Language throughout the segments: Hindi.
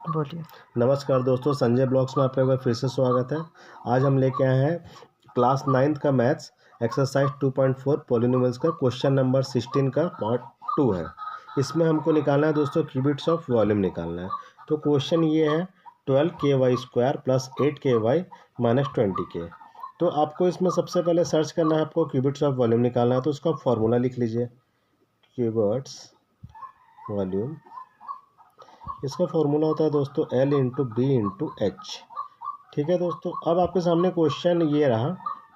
बोलिए। नमस्कार दोस्तों, संजय ब्लॉग्स में आपका एक बार फिर से स्वागत है। आज हम लेके आए हैं क्लास 9th का मैथ्स एक्सरसाइज 2.4 पॉलिनोमियल्स का क्वेश्चन नंबर 16 का पार्ट 2 है। इसमें हमको निकालना है दोस्तों क्यूबिट्स ऑफ वॉल्यूम निकालना है। तो क्वेश्चन ये है 12ky² plus 8ky minus 20k। तो आपको इसमें सबसे पहले सर्च करना है, आपको क्यूबिट्स ऑफ वॉल्यूम निकालना है। तो उसका फॉर्मूला लिख लीजिए, क्यूबिट्स वॉल्यूम। इसका फॉर्मूला होता है दोस्तों L into B into H. ठीक है दोस्तों, अब आपके सामने क्वेश्चन ये रहा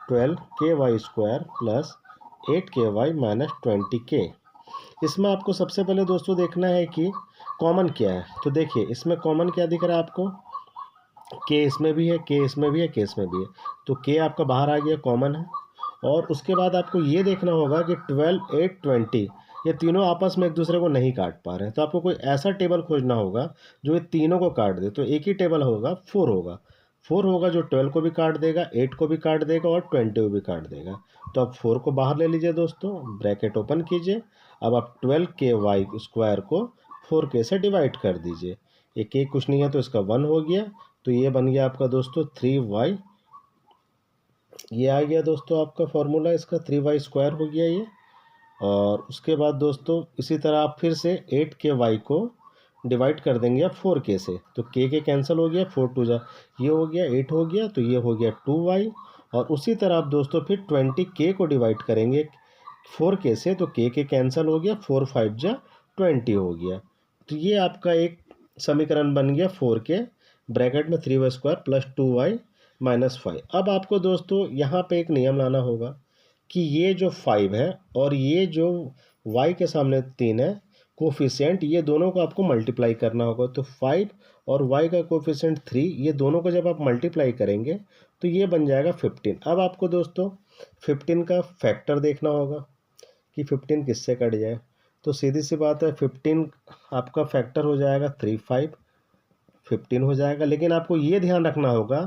12ky² plus 8ky minus 20k। इसमें आपको सबसे पहले दोस्तों देखना है कि कॉमन क्या है। तो देखिए इसमें कॉमन क्या दिख रहा है आपको, k इसमें भी है, k इसमें भी है, k इसमें भी है। तो k आपका बाहर आ गया, कॉमन है। और उसके बाद आपको ये देखना होगा कि 12, 8, 20 ये तीनों आपस में एक दूसरे को नहीं काट पा रहे हैं। तो आपको कोई ऐसा टेबल खोजना होगा जो ये तीनों को काट दे। तो एक ही टेबल होगा, 4 होगा। 4 होगा जो 12 को भी काट देगा, 8 को भी काट देगा और 20 को भी काट देगा। तो आप 4 को बाहर ले लीजिए दोस्तों, ब्रैकेट ओपन कीजिए। अब आप 12ky² को 4k से डिवाइड कर दीजिए। ये k कुछ नहीं है तो इसका 1 हो गया। तो ये बन गया आपका दोस्तों 3y। ये आ गया दोस्तों आपका फॉर्मूला, इसका 3y² हो गया ये। और उसके बाद दोस्तों इसी तरह आप फिर से 8ky को डिवाइड कर देंगे आप 4k से। तो k कैंसिल हो गया, 4 2 जा ये हो गया, 8 हो गया, तो ये हो गया 2y। और उसी तरह आप दोस्तों फिर 20k को डिवाइड करेंगे 4k से। तो k कैंसिल हो गया, 4 5 जा 20 हो गया। तो ये आपका एक समीकरण बन गया 4k ब्रैकेट में 3y² प्लस 2y माइनस 5। अब आपको दोस्तों यहाँ पे एक नियम लाना होगा कि ये जो 5 है और ये जो y के सामने 3 है कोफिशिएंट, ये दोनों को आपको मल्टीप्लाई करना होगा। तो 5 और y का कोफिशिएंट 3, ये दोनों को जब आप मल्टीप्लाई करेंगे तो ये बन जाएगा 15। अब आपको दोस्तों 15 का फैक्टर देखना होगा कि 15 किससे कट जाए। तो सीधी सी बात है, 15 आपका फैक्टर हो जाएगा 3 5, 15 हो जाएगा। लेकिन आपको ये ध्यान रखना होगा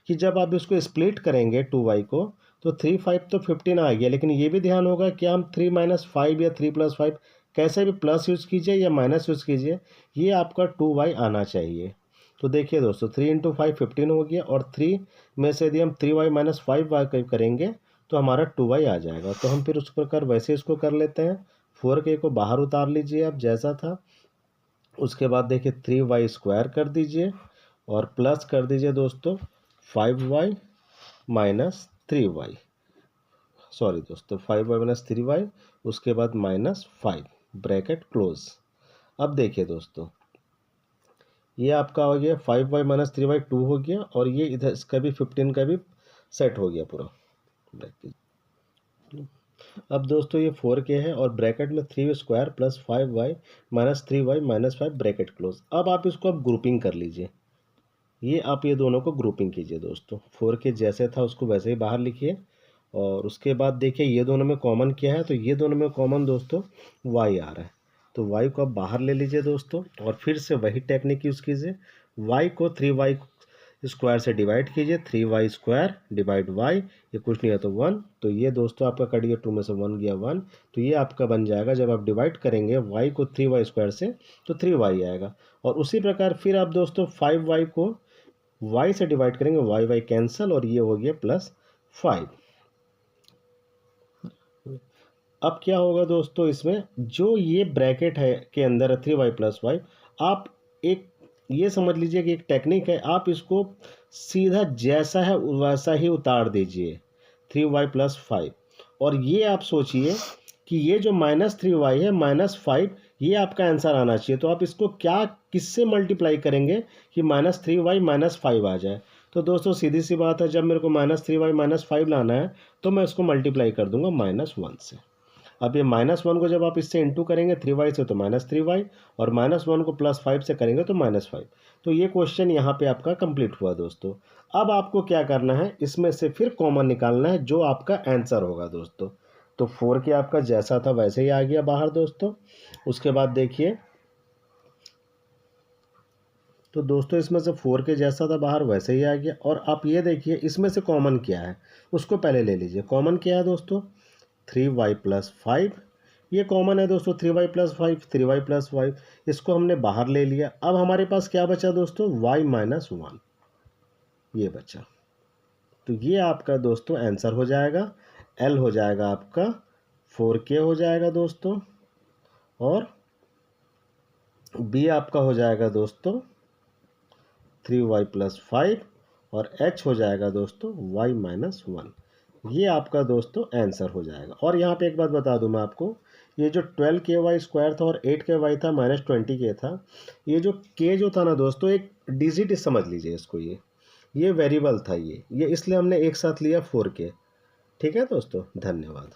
कि जब आप इसको स्प्लिट करेंगे 2y को, तो 3 5 तो 15 आ गया। लेकिन ये भी ध्यान होगा कि हम 3 माइनस 5 या 3 प्लस 5 कैसे भी प्लस यूज़ कीजिए या माइनस यूज़ कीजिए, ये आपका 2y आना चाहिए। तो देखिए दोस्तों 3 इंटू 5 15 हो गया, और 3 में से यदि हम 3y माइनस 5y करेंगे तो हमारा 2y आ जाएगा। तो हम फिर उस प्रकार वैसे इसको कर लेते हैं। 4k को बाहर उतार लीजिए आप जैसा था। उसके बाद देखिए 3y² कर दीजिए और प्लस कर दीजिए दोस्तों 5y माइनस 3y। सॉरी दोस्तों 5y माइनस 3y, उसके बाद माइनस 5, ब्रैकेट क्लोज। अब देखिए दोस्तों ये आपका हो गया 5y माइनस 3y 2 हो गया, और ये इधर इसका भी 15 का भी सेट हो गया पूरा। अब दोस्तों ये 4k है और ब्रैकेट में 3y² plus 5y minus 3y minus 5, bracket close. अब आप इसको अब ग्रुपिंग कर लीजिए। ये आप ये दोनों को ग्रुपिंग कीजिए दोस्तों। 4k जैसे था उसको वैसे ही बाहर लिखिए। और उसके बाद देखिए ये दोनों में कॉमन क्या है, तो ये दोनों में कॉमन दोस्तों y आ रहा है। तो y को आप बाहर ले लीजिए दोस्तों, और फिर से वही टेक्निक यूज़ कीजिए। y को 3y² से डिवाइड कीजिए, 3y² डिवाइड y, ये कुछ नहीं है तो 1। तो ये दोस्तों आपका कट गया, 2 में से 1 गया 1। तो ये आपका बन जाएगा, जब आप डिवाइड करेंगे y को 3y² से तो 3y आएगा। और उसी प्रकार फिर आप दोस्तों 5y को y से डिवाइड करेंगे, y कैंसिल, और ये हो गया प्लस 5। अब क्या होगा दोस्तों, इसमें जो ये ब्रैकेट है के अंदर है 3y प्लस 5, आप एक ये समझ लीजिए कि एक टेक्निक है, आप इसको सीधा जैसा है वैसा ही उतार दीजिए 3y प्लस 5। और ये आप सोचिए कि ये जो माइनस 3y है माइनस 5, ये आपका आंसर आना चाहिए। तो आप इसको क्या किससे मल्टीप्लाई करेंगे कि माइनस 3y माइनस 5 आ जाए। तो दोस्तों सीधी सी बात है, जब मेरे को माइनस 3y माइनस 5 लाना है तो मैं इसको मल्टीप्लाई कर दूंगा -1 से। अब ये -1 को जब आप इससे इंटू करेंगे 3y से तो -3y, और -1 को +5 से करेंगे तो -5। तो ये क्वेश्चन यहाँ पे आपका कंप्लीट हुआ दोस्तों। अब आपको क्या करना है, इसमें से फिर कॉमन निकालना है जो आपका आंसर होगा दोस्तों। तो 4k आपका जैसा था वैसे ही आ गया बाहर दोस्तों। उसके बाद देखिए, तो दोस्तों इसमें से 4k जैसा था बाहर वैसे ही आ गया। और आप ये देखिए इसमें से कॉमन क्या है, उसको पहले ले लीजिए। कॉमन क्या है दोस्तों, 3y प्लस 5, ये कॉमन है दोस्तों, 3y + 5, 3y + 5, इसको हमने बाहर ले लिया। अब हमारे पास क्या बचा दोस्तों, y - 1 ये बचा। तो ये आपका दोस्तों आंसर हो जाएगा। L हो जाएगा आपका 4k हो जाएगा दोस्तों, और B आपका हो जाएगा दोस्तों 3y + 5, और H हो जाएगा दोस्तों y - 1। ये आपका दोस्तों आंसर हो जाएगा। और यहाँ पे एक बात बता दूं मैं आपको, ये जो 12k² था और 8k था -20k था, ये जो k जो था ना दोस्तों, एक डिजिट समझ लीजिए इसको, ये वेरिएबल था, ये इसलिए हमने एक साथ लिया 4k। ठीक है दोस्तों, धन्यवाद।